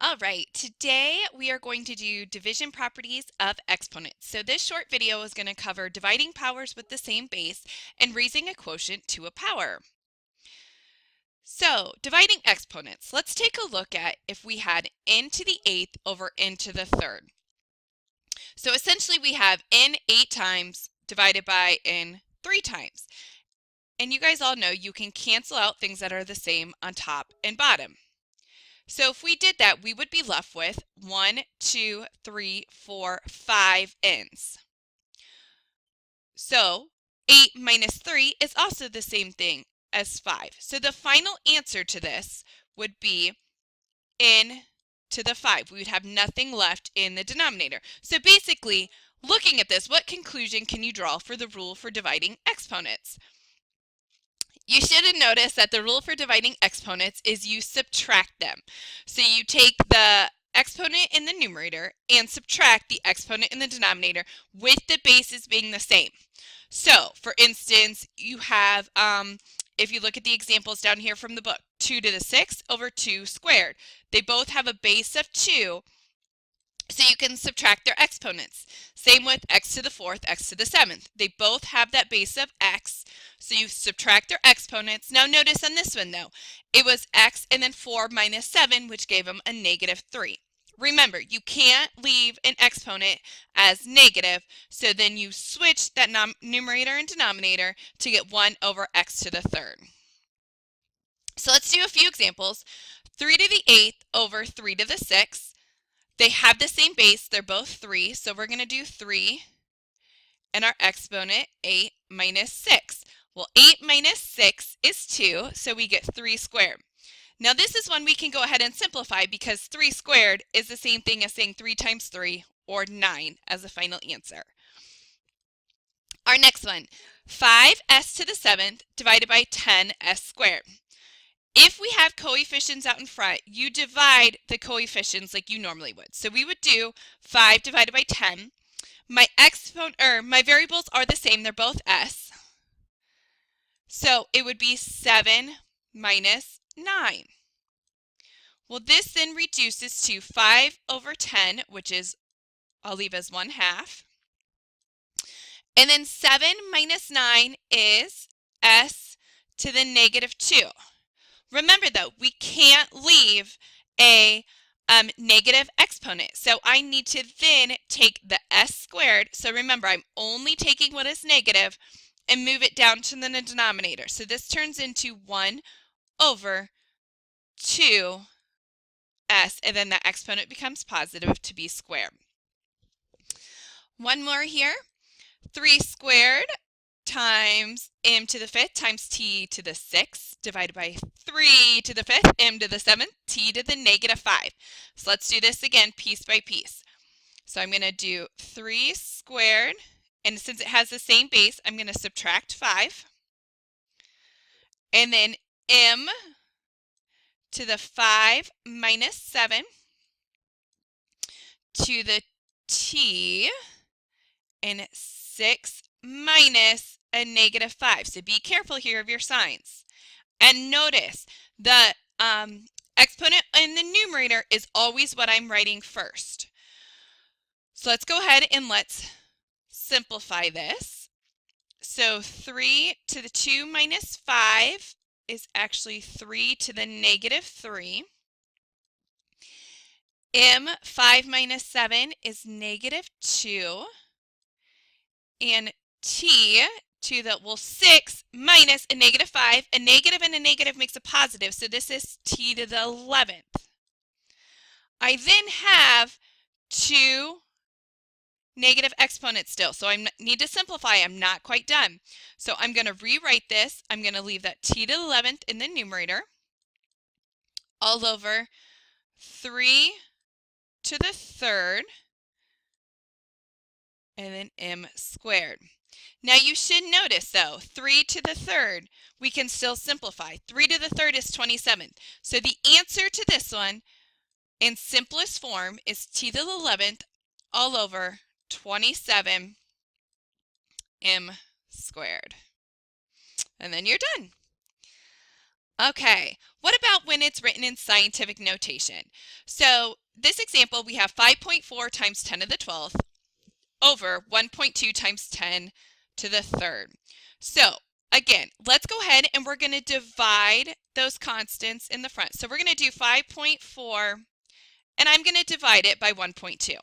All right, today we are going to do division properties of exponents. So this short video is going to cover dividing powers with the same base and raising a quotient to a power. So dividing exponents, let's take a look at if we had n to the 8th over n to the 3rd. So essentially we have n 8 times divided by n 3 times. And you guys all know you can cancel out things that are the same on top and bottom. So if we did that, we would be left with 1, 2, 3, 4, 5 n's. So 8 minus 3 is also the same thing as 5. So the final answer to this would be n to the 5. We would have nothing left in the denominator. So basically, looking at this, what conclusion can you draw for the rule for dividing exponents? You should have noticed that the rule for dividing exponents is you subtract them. So you take the exponent in the numerator and subtract the exponent in the denominator with the bases being the same. So, for instance, you have, if you look at the examples down here from the book, 2 to the 6 over 2 squared. They both have a base of 2. So you can subtract their exponents. Same with x to the 4th, x to the 7th. They both have that base of x. So you subtract their exponents. Now notice on this one though, it was x and then 4 minus 7, which gave them a negative 3. Remember, you can't leave an exponent as negative, so then you switch that numerator and denominator to get 1 over x to the 3rd. So let's do a few examples. 3 to the 8th over 3 to the 6th. They have the same base, they're both 3, so we're going to do 3 and our exponent 8 minus 6. Well, 8 minus 6 is 2, so we get 3 squared. Now this is one we can go ahead and simplify because 3 squared is the same thing as saying 3 times 3 or 9 as the final answer. Our next one, 5s to the 7th divided by 10s squared. If we have coefficients out in front, you divide the coefficients like you normally would. So we would do 5 divided by 10. My variables are the same, they're both s. So it would be 7 minus 9. Well, this then reduces to 5 over 10, which is, I'll leave as 1/2. And then 7 minus 9 is s to the negative 2. Remember though, we can't leave a negative exponent. So I need to then take the s squared. So remember, I'm only taking what is negative and move it down to the denominator. So this turns into 1 over 2s, and then the exponent becomes positive to be squared. One more here. 3 squared times m to the 5th times t to the 6th divided by 3 to the 5th, m to the 7th, t to the negative 5. So let's do this again piece by piece. So I'm going to do 3 squared, and since it has the same base, I'm going to subtract 5. And then m to the 5 minus 7 to the t and 6 minus a negative 5. So be careful here of your signs. And notice the exponent in the numerator is always what I'm writing first. So let's go ahead and let's simplify this. So 3 to the 2 minus 5 is actually 3 to the negative 3. 5 minus 7 is negative 2. And t to the, 6 minus a negative 5. A negative and a negative makes a positive, so this is t to the 11th. I then have 2 negative exponents still, so I need to simplify. I'm not quite done. So I'm going to rewrite this. I'm going to leave that t to the 11th in the numerator all over 3 to the 3rd and then m squared. Now you should notice though, 3 to the 3rd, we can still simplify. 3 to the 3rd is 27th. So the answer to this one in simplest form is t to the 11th all over 27 m squared. And then you're done. Okay, what about when it's written in scientific notation? So this example, we have 5.4 times 10 to the 12th over 1.2 times 10 to the third. So again, let's go ahead and we're going to divide those constants in the front. So we're going to do 5.4 and I'm going to divide it by 1.2.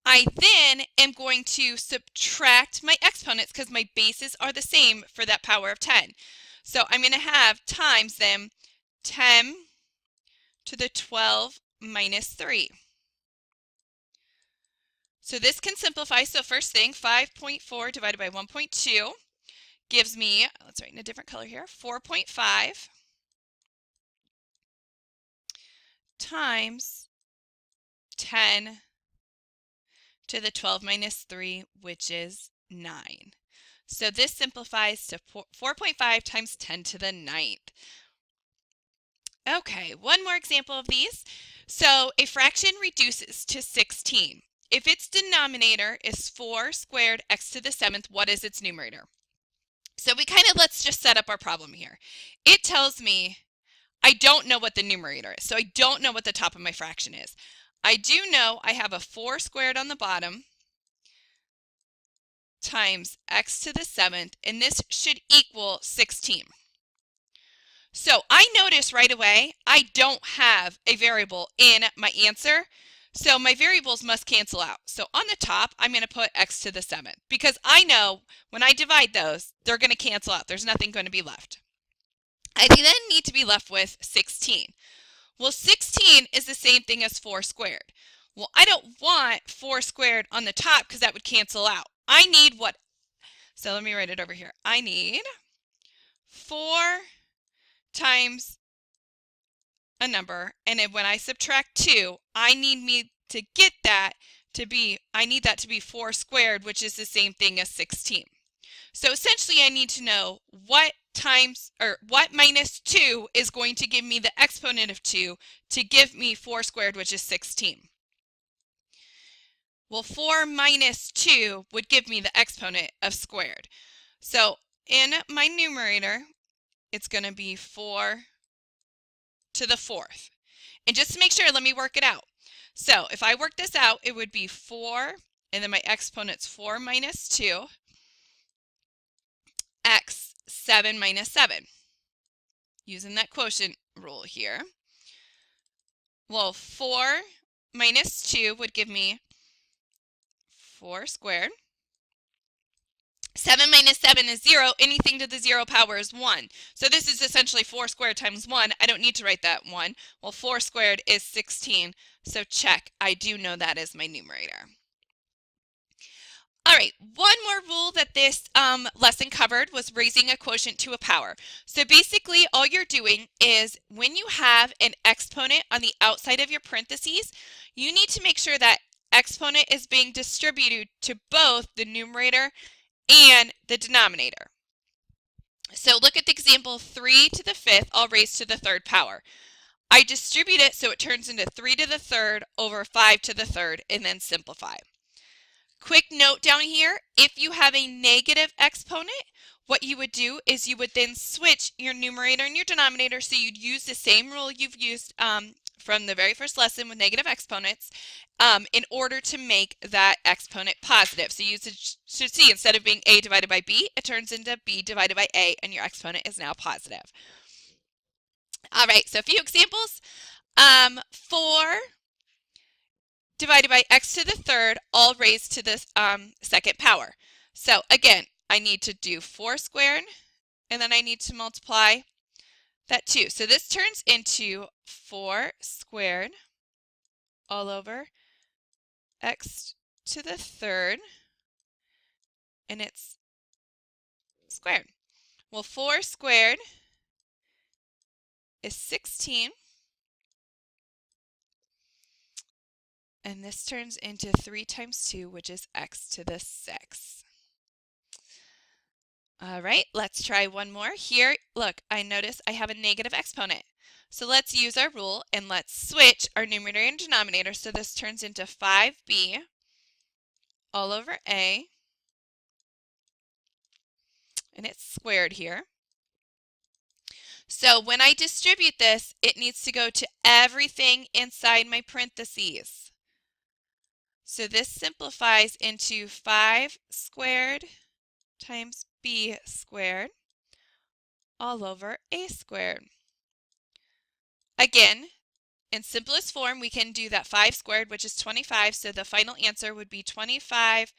I then am going to subtract my exponents because my bases are the same for that power of 10. So I'm going to have times them 10 to the 12 minus 3. So this can simplify. So first thing, 5.4 divided by 1.2 gives me, let's write in a different color here, 4.5 times 10 to the 12 minus 3, which is 9. So this simplifies to 4.5 times 10 to the 9th. Okay, one more example of these. So a fraction reduces to 16. If its denominator is 4 squared x to the 7th, what is its numerator? So let's just set up our problem here. It tells me I don't know what the numerator is, so I don't know what the top of my fraction is. I do know I have a 4 squared on the bottom times x to the 7th, and this should equal 16. So I notice right away I don't have a variable in my answer, so my variables must cancel out. So on the top, I'm going to put x to the 7th because I know when I divide those, they're going to cancel out. There's nothing going to be left. I then need to be left with 16. Well, 16 is the same thing as 4 squared. Well, I don't want 4 squared on the top because that would cancel out. I need what? So let me write it over here. I need 4 times a number, and then when I subtract 2, I need that to be 4 squared, which is the same thing as 16. So essentially I need to know what minus 2 is going to give me the exponent of 2 to give me 4 squared, which is 16. Well, 4 minus 2 would give me the exponent of squared. So in my numerator, it's going to be 4 to the 4th. And just to make sure, let me work it out. So if I work this out, it would be 4, and then my exponent's 4 minus 2, x 7 minus 7. Using that quotient rule here. Well, 4 minus 2 would give me 4 squared. 7 minus 7 is 0. Anything to the 0 power is 1. So this is essentially 4 squared times 1. I don't need to write that 1. Well, 4 squared is 16. So check. I do know that is my numerator. All right, one more rule that this lesson covered was raising a quotient to a power. So basically all you're doing is when you have an exponent on the outside of your parentheses, you need to make sure that exponent is being distributed to both the numerator and the denominator. So look at the example 3 to the 5th, all raised to the 3rd power. I distribute it so it turns into 3 to the 3rd over 5 to the 3rd and then simplify. Quick note down here, if you have a negative exponent, what you would do is you would then switch your numerator and your denominator, so you'd use the same rule you've used from the very first lesson with negative exponents in order to make that exponent positive. So you should see instead of being a divided by b, it turns into b divided by a, and your exponent is now positive. All right, so a few examples. 4 divided by x to the 3rd, all raised to the 2nd power. So again, I need to do 4 squared, and then I need to multiply that 2. So this turns into 4 squared all over x to the 3rd, and it's squared. Well, 4 squared is 16. And this turns into 3 times 2, which is x to the 6. All right, let's try one more. Here, look, I notice I have a negative exponent. So let's use our rule and let's switch our numerator and denominator. So this turns into 5b all over a, and it's squared here. So when I distribute this, it needs to go to everything inside my parentheses. So this simplifies into 5 squared times b squared all over a squared. Again, in simplest form, we can do that 5 squared, which is 25, so the final answer would be 25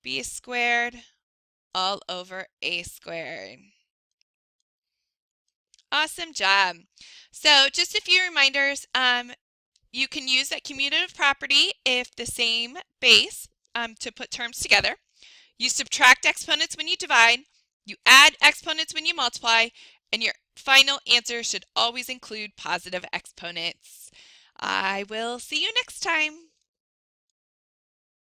b squared all over a squared. Awesome job. So just a few reminders. You can use that commutative property if the same base to put terms together. You subtract exponents when you divide. You add exponents when you multiply. And your final answer should always include positive exponents. I will see you next time.